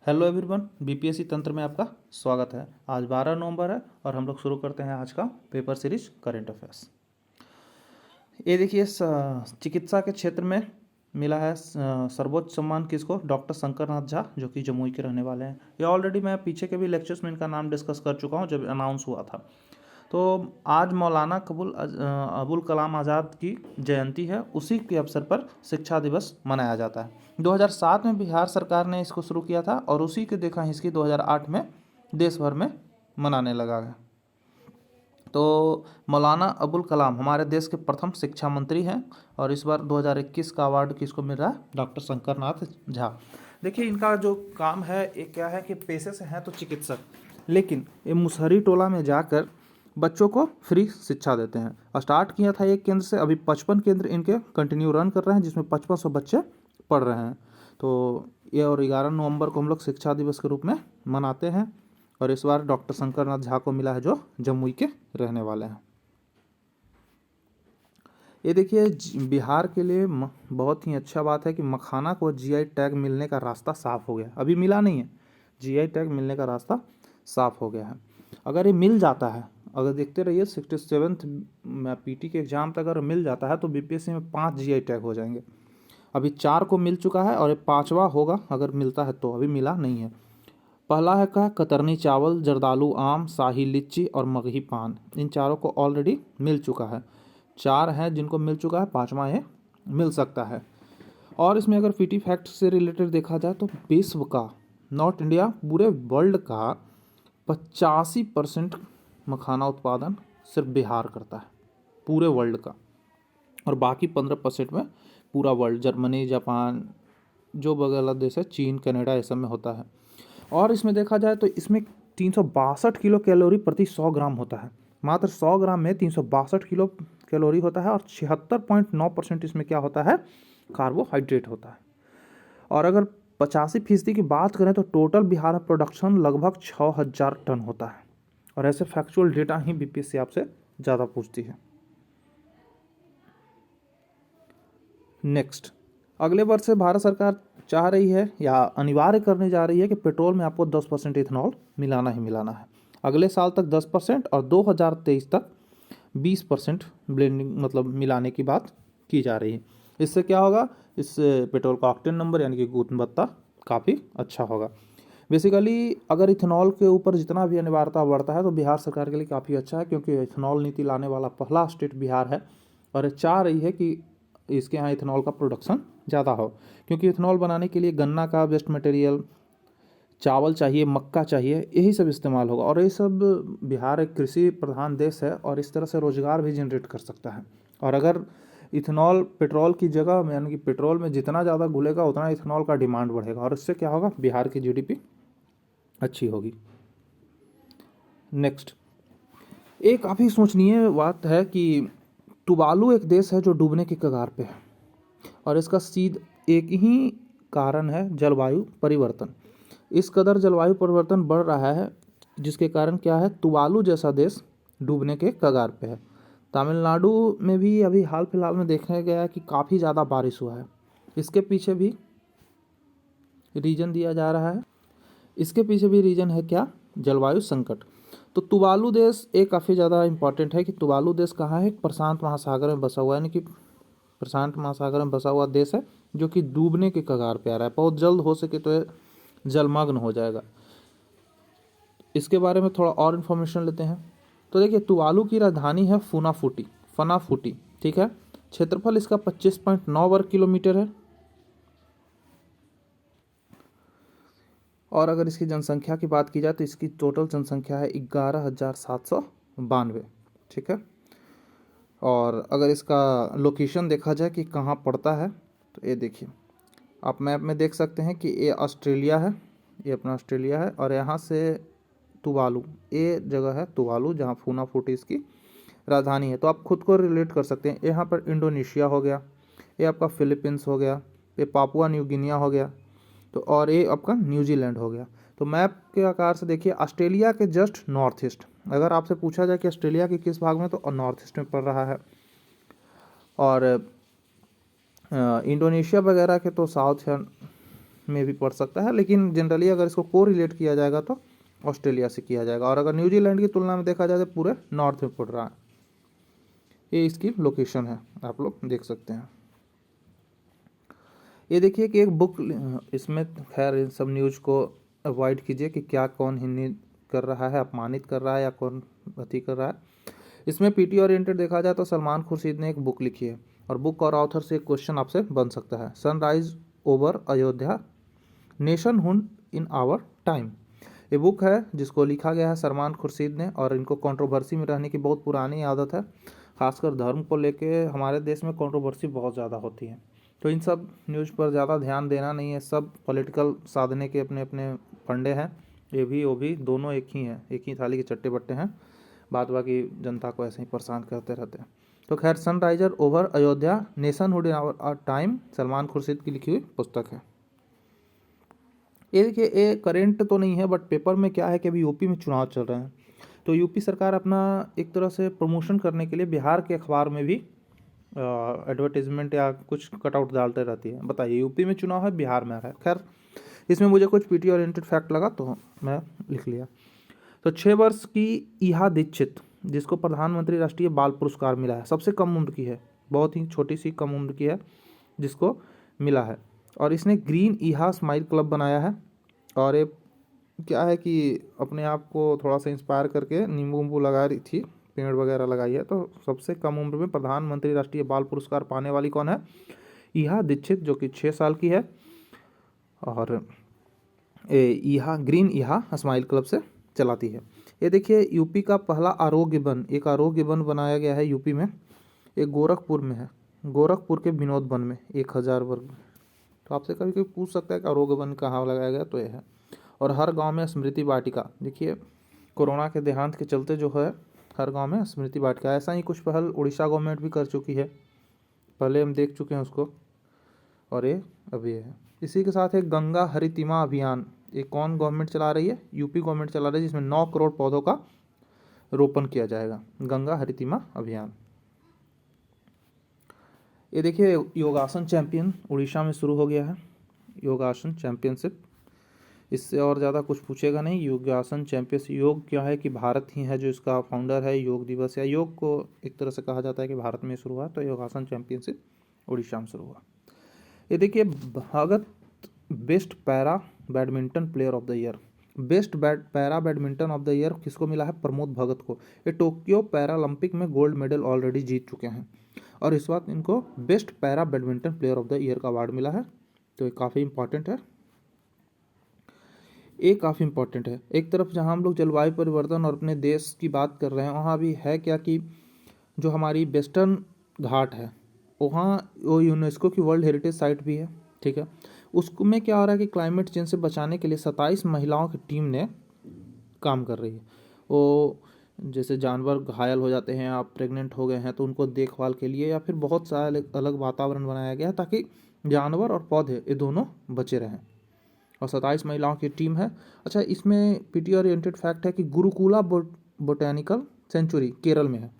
Hello everyone, BPSC तंत्र में आपका स्वागत है। आज 12 नवंबर है और हम लोग शुरू करते हैं आज का पेपर सीरीज करंट अफेयर्स। ये देखिए, चिकित्सा के क्षेत्र में मिला है सर्वोच्च सम्मान किसको? डॉक्टर शंकर नाथ झा, जो कि जमुई के रहने वाले हैं। ये ऑलरेडी मैं पीछे के भी लेक्चर्स में इनका नाम डिस्कस कर चुका हूँ जब अनाउंस हुआ था। तो आज मौलाना अबुल कलाम आज़ाद की जयंती है, उसी के अवसर पर शिक्षा दिवस मनाया जाता है। 2007 में बिहार सरकार ने इसको शुरू किया था और उसी के देखा हिसकी 2008 में देश भर में मनाने लगा है। तो मौलाना अबुल कलाम हमारे देश के प्रथम शिक्षा मंत्री हैं और इस बार 2021 का अवार्ड किसको मिल रहा है? डॉक्टर शंकर नाथ झा। देखिए, इनका जो काम है ये क्या है कि पेशे से हैं तो चिकित्सक, लेकिन ये मुसहरी टोला में जाकर बच्चों को फ्री शिक्षा देते हैं। स्टार्ट किया था एक केंद्र से, अभी 55 केंद्र इनके कंटिन्यू रन कर रहे हैं, जिसमें 5500 बच्चे पढ़ रहे हैं। तो ये और 11 नवंबर को हम लोग शिक्षा दिवस के रूप में मनाते हैं और इस बार डॉक्टर शंकर नाथ झा को मिला है, जो जमुई के रहने वाले हैं। ये देखिए, बिहार के लिए बहुत ही अच्छा बात है कि मखाना को जीआई टैग मिलने का रास्ता साफ हो गया। अभी मिला नहीं है, जीआई टैग मिलने का रास्ता साफ हो गया है। अगर ये मिल जाता है, अगर देखते रहिए 67th पीटी के एग्जाम तक अगर मिल जाता है तो बीपीएससी में 5 जीआई टैग हो जाएंगे। अभी 4 को मिल चुका है और ये 5वां होगा अगर मिलता है तो, अभी मिला नहीं है। पहला है का कतरनी चावल, जर्दालू आम, शाही लीची और मगही पान। इन चारों को ऑलरेडी मिल चुका है। 4 हैं जिनको मिल चुका है, 5वां ये मिल सकता है। और इसमें अगर पीटी फैक्ट से रिलेटेड देखा जाए तो विश्व का, नॉट इंडिया, पूरे वर्ल्ड का 85% मखाना उत्पादन सिर्फ बिहार करता है, पूरे वर्ल्ड का। और बाकी 15% में पूरा वर्ल्ड, जर्मनी, जापान, जो बगल देश है, चीन, कनाडा, ये सब में होता है। और इसमें देखा जाए तो इसमें 362 किलो कैलोरी प्रति 100 ग्राम होता है। मात्र 100 ग्राम में 362 किलो कैलोरी होता है और 76.9% इसमें क्या होता है? कार्बोहाइड्रेट होता है। और अगर 85% की बात करें तो टोटल बिहार प्रोडक्शन लगभग 6000 टन होता है। और ऐसे फैक्चुअल डेटा ही बीपीएससी आपसे ज़्यादा पूछती है। नेक्स्ट, अगले वर्ष से भारत सरकार चाह रही है या अनिवार्य करने जा रही है कि पेट्रोल में आपको 10% इथेनॉल मिलाना ही मिलाना है। अगले साल तक 10% और 2023 तक 20% ब्लेंडिंग, मतलब मिलाने की बात की जा रही है। इससे क्या होगा? इससे पेट्रोल का ऑक्टेन नंबर यानी कि गुणवत्ता काफ़ी अच्छा होगा। बेसिकली अगर इथेनॉल के ऊपर जितना भी अनिवार्यता बढ़ता है तो बिहार सरकार के लिए काफ़ी अच्छा है, क्योंकि इथेनॉल नीति लाने वाला पहला स्टेट बिहार है और चाह रही है कि इसके यहाँ इथेनॉल का प्रोडक्शन ज़्यादा हो, क्योंकि इथेनॉल बनाने के लिए गन्ना का वेस्ट मटेरियल, चावल चाहिए, मक्का चाहिए, यही सब इस्तेमाल होगा। और ये सब, बिहार एक कृषि प्रधान देश है और इस तरह से रोजगार भी जनरेट कर सकता है। और अगर इथेनॉल पेट्रोल की जगह, यानी कि पेट्रोल में जितना ज़्यादा घुलेगा उतना इथेनॉल का डिमांड बढ़ेगा और इससे क्या होगा? बिहार की जीडीपी अच्छी होगी। नेक्स्ट, एक काफ़ी सोचनीय बात है कि तुवालू एक देश है जो डूबने के कगार पे है और इसका एक ही कारण है, जलवायु परिवर्तन। इस कदर जलवायु परिवर्तन बढ़ रहा है जिसके कारण क्या है? तुवालू जैसा देश डूबने के कगार पे है। तमिलनाडु में भी अभी हाल फिलहाल में देखा गया है कि काफ़ी ज़्यादा बारिश हुआ है। इसके पीछे भी रीजन दिया जा रहा है। इसके पीछे भी रीजन है क्या? जलवायु संकट। तो तुवालू देश एक काफ़ी ज़्यादा इंपॉर्टेंट है कि तुवालू देश कहाँ है? प्रशांत महासागर में बसा हुआ है, यानी कि प्रशांत महासागर में बसा हुआ देश है जो कि डूबने के कगार पे आ रहा है। बहुत जल्द हो सके तो जलमग्न हो जाएगा। इसके बारे में थोड़ा और इन्फॉर्मेशन लेते हैं। तो देखिए, तुवालू की राजधानी है फनाफुटी, ठीक है। क्षेत्रफल इसका 25.9 वर्ग किलोमीटर है और अगर इसकी जनसंख्या की बात की जाए तो इसकी टोटल जनसंख्या है 11,792, ठीक है। और अगर इसका लोकेशन देखा जाए कि कहाँ पड़ता है तो ये देखिए, आप मैप में देख सकते हैं कि ये ऑस्ट्रेलिया है, ये अपना ऑस्ट्रेलिया है और यहाँ से तुवालू, ये जगह है तुवालू जहाँ फूनाफुटी इसकी राजधानी है। तो आप खुद को रिलेट कर सकते हैं। यहाँ पर इंडोनेशिया हो गया, ये आपका फिलीपींस हो गया, ये पापुआ न्यू गिनिया हो गया, तो और ये आपका न्यूजीलैंड हो गया। तो मैप के आकार से देखिए, ऑस्ट्रेलिया के जस्ट नॉर्थ ईस्ट, अगर आपसे पूछा जाए कि ऑस्ट्रेलिया के किस भाग में, तो नॉर्थ ईस्ट में पड़ रहा है। और इंडोनेशिया वगैरह के तो साउथ है, में भी पड़ सकता है, लेकिन जनरली अगर इसको को रिलेट किया जाएगा तो ऑस्ट्रेलिया से किया जाएगा। और अगर न्यूजीलैंड की तुलना में देखा जाए तो पूरे नॉर्थ में पड़ रहा है। ये इसकी लोकेशन है, आप लोग देख सकते हैं। ये देखिए कि एक बुक, इसमें खैर इन सब न्यूज़ को अवॉइड कीजिए कि क्या कौन हिंदी कर रहा है, अपमानित कर रहा है या कौन अति कर रहा है। इसमें पीटी ओरिएंटेड देखा जाए तो सलमान खुर्शीद ने एक बुक लिखी है, और बुक और ऑथर से एक क्वेश्चन आपसे बन सकता है। Sunrise over Ayodhya, nationhood in our time. ये बुक है जिसको लिखा गया है सलमान खुर्शीद ने, और इनको कंट्रोवर्सी में रहने की बहुत पुरानी आदत है। खासकर धर्म को लेके हमारे देश में कंट्रोवर्सी बहुत ज़्यादा होती है, तो इन सब न्यूज़ पर ज़्यादा ध्यान देना नहीं है। सब पॉलिटिकल साधने के अपने अपने फंडे हैं, ये भी वो भी दोनों एक ही हैं, एक ही थाली के चट्टे बट्टे हैं। बाकी जनता को ऐसे ही परेशान करते रहते हैं। तो खैर, sunrise over Ayodhya, nationhood in our time Salman Khurshid की लिखी हुई पुस्तक है। ये देखिए, ये करेंट तो नहीं है, बट पेपर में क्या है कि अभी यूपी में चुनाव चल रहे हैं, तो यूपी सरकार अपना एक तरह से प्रमोशन करने के लिए बिहार के अखबार में भी एडवर्टीजमेंट या कुछ कटआउट डालते रहती है। बताइए, यूपी में चुनाव है, बिहार में आ रहा है। खैर, इसमें मुझे कुछ पीटी ओरिएंटेड फैक्ट लगा तो मैं लिख लिया। तो 6 वर्ष की ईहा दीक्षित, जिसको प्रधानमंत्री राष्ट्रीय बाल पुरस्कार मिला है, सबसे कम उम्र की है, बहुत ही छोटी सी कम उम्र की है जिसको मिला है। और इसने ग्रीन ईहा स्माइल क्लब बनाया है, और ये क्या है कि अपने आप को थोड़ा सा इंस्पायर करके नींबू उम्बू लगा रही थी, पेड़ वगैरह लगाई है। तो सबसे कम उम्र में प्रधानमंत्री राष्ट्रीय बाल पुरस्कार पाने वाली कौन है? ईहा दीक्षित, जो कि 6 साल की है, और ईहा ग्रीन ईहा स्माइल क्लब से चलाती है। ये देखिए, यूपी का पहला आरोग्य वन, एक आरोग्य वन बनाया गया है यूपी में, एक गोरखपुर में है, गोरखपुर के विनोद वन में 1000 वर्ग। तो आपसे कभी कभी पूछ सकता है कि आरोग्य वन कहाँ लगाया गया, तो यह है। और हर गांव में स्मृति वाटिका, देखिए कोरोना के देहांत के चलते जो है हर गांव में स्मृति वाटिका, ऐसा ही कुछ पहल उड़ीसा गवर्नमेंट भी कर चुकी है, पहले हम देख चुके हैं उसको, और ये अभी है। इसी के साथ एक गंगा हरितिमा अभियान, ये कौन गवर्नमेंट चला रही है? यूपी गवर्नमेंट चला रही है, जिसमें 9 करोड़ पौधों का रोपण किया जाएगा, गंगा हरितिमा अभियान। ये देखिए, योगासन चैंपियन उड़ीसा में शुरू हो गया है, योगासन चैंपियनशिप। इससे और ज़्यादा कुछ पूछेगा नहीं। योगासन चैंपियनशिप, योग क्या है कि भारत ही है जो इसका फाउंडर है। योग दिवस या योग को एक तरह से कहा जाता है कि भारत में शुरू हुआ, तो योगासन चैंपियनशिप उड़ीसा में शुरू हुआ। ये देखिए, Bhagat best para badminton player of the year, best para badminton of the year किसको मिला है? प्रमोद भगत को। ये टोक्यो पैरालंपिक में गोल्ड मेडल ऑलरेडी जीत चुके हैं, और इस बात इनको best para badminton player of the year का अवार्ड मिला है, तो ये काफ़ी इंपॉर्टेंट है। ये काफ़ी इंपॉर्टेंट है। एक तरफ जहाँ हम लोग जलवायु परिवर्तन और अपने देश की बात कर रहे हैं, वहाँ भी है क्या कि जो हमारी वेस्टर्न घाट है, वहाँ वो यूनेस्को की वर्ल्ड हेरिटेज साइट भी है, ठीक है। उसमें क्या हो रहा है कि क्लाइमेट चेंज से बचाने के लिए 27 महिलाओं की टीम ने काम कर रही है। वो जैसे जानवर घायल हो जाते हैं या प्रेग्नेंट हो गए हैं, तो उनको देखभाल के लिए या फिर बहुत सारे अलग वातावरण बनाया गया है ताकि जानवर और पौधे ये दोनों बचे रहें, और 27 महिलाओं की टीम है। अच्छा, इसमें पीटी ओरिएंटेड फैक्ट है कि गुरुकुला बोटेनिकल सेंचुरी केरल में है,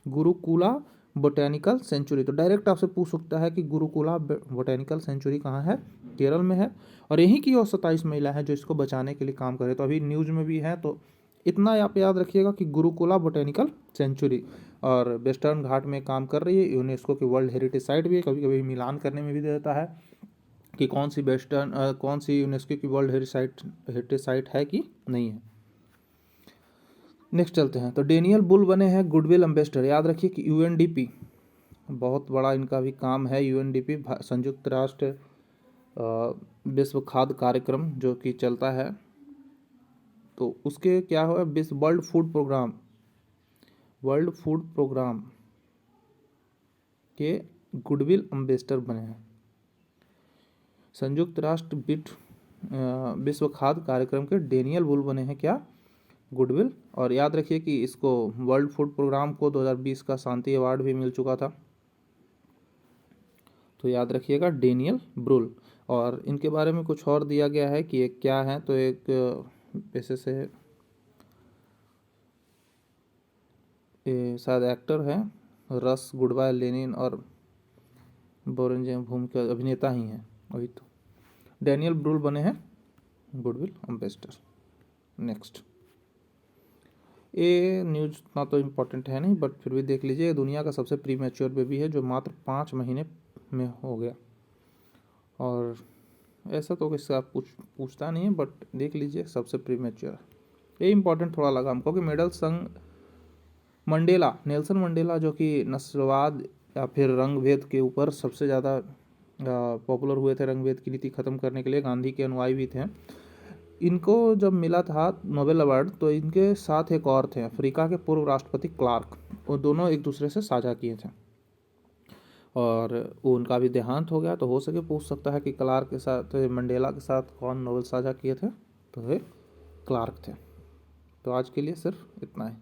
गुरुकुला बोटेनिकल सेंचुरी। तो डायरेक्ट आपसे पूछ सकता है कि गुरुकुला बोटेनिकल सेंचुरी कहाँ है? केरल में है, और यहीं की और 27 महिला है जो इसको बचाने के लिए काम करे। तो अभी न्यूज़ में भी है, तो इतना आप याद रखिएगा कि गुरुकुला बोटेनिकल सेंचुरी और वेस्टर्न घाट में काम कर रही है। यूनेस्को की वर्ल्ड हेरिटेज साइट भी है, कभी कभी मिलान करने में भी देता है कि कौन सी कौन सी यूनेस्को की वर्ल्ड हेरिटेज साइट है कि नहीं है। नेक्स्ट चलते हैं। तो डेनियल बुल बने हैं गुडविल एम्बेसडर। याद रखिए कि यूएनडीपी बहुत बड़ा इनका भी काम है। यूएनडीपी संयुक्त राष्ट्र विश्व खाद्य कार्यक्रम जो कि चलता है, तो उसके क्या हुआ, विश्व वर्ल्ड फूड प्रोग्राम के गुडविल एम्बेसडर बने हैं। संयुक्त राष्ट्र विश्व खाद्य कार्यक्रम के डेनियल बुल बने हैं क्या? गुडविल। और याद रखिए कि इसको वर्ल्ड फूड प्रोग्राम को 2020 का शांति अवार्ड भी मिल चुका था, तो याद रखिएगा डेनियल ब्रुल। और इनके बारे में कुछ और दिया गया है कि एक क्या है, तो एक पैसे से शायद एक्टर है, रस गुडवाई लेनिन और बोरेंजे भूमि के अभिनेता ही हैं, वही तो। डैनियल ब्रूल बने हैं गुडविल एम्बेसडर। नेक्स्ट, ये न्यूज़ ना तो इम्पोर्टेंट है नहीं, बट फिर भी देख लीजिए। दुनिया का सबसे प्रीमेच्योर बेबी है जो मात्र 5 महीने में हो गया। और ऐसा तो किसी आप पूछता नहीं है, बट देख लीजिए सबसे प्रीमेच्योर है। ये इम्पोर्टेंट थोड़ा लगा हमको कि मेडल संग मंडेला, नेल्सन मंडेला, जो कि नस्लवाद या फिर रंग भेद के ऊपर सबसे ज़्यादा पॉपुलर हुए थे, रंग भेद की नीति खत्म करने के लिए, गांधी के अनुयायी भी थे। इनको जब मिला था नोबेल अवार्ड, तो इनके साथ एक और थे, अफ्रीका के पूर्व राष्ट्रपति क्लार्क। वो दोनों एक दूसरे से साझा किए थे और उनका भी देहांत हो गया। तो हो सके पूछ सकता है कि क्लार्क के साथ, मंडेला के साथ कौन नोबेल साझा किए थे, तो वे क्लार्क थे। तो आज के लिए सिर्फ इतना ही।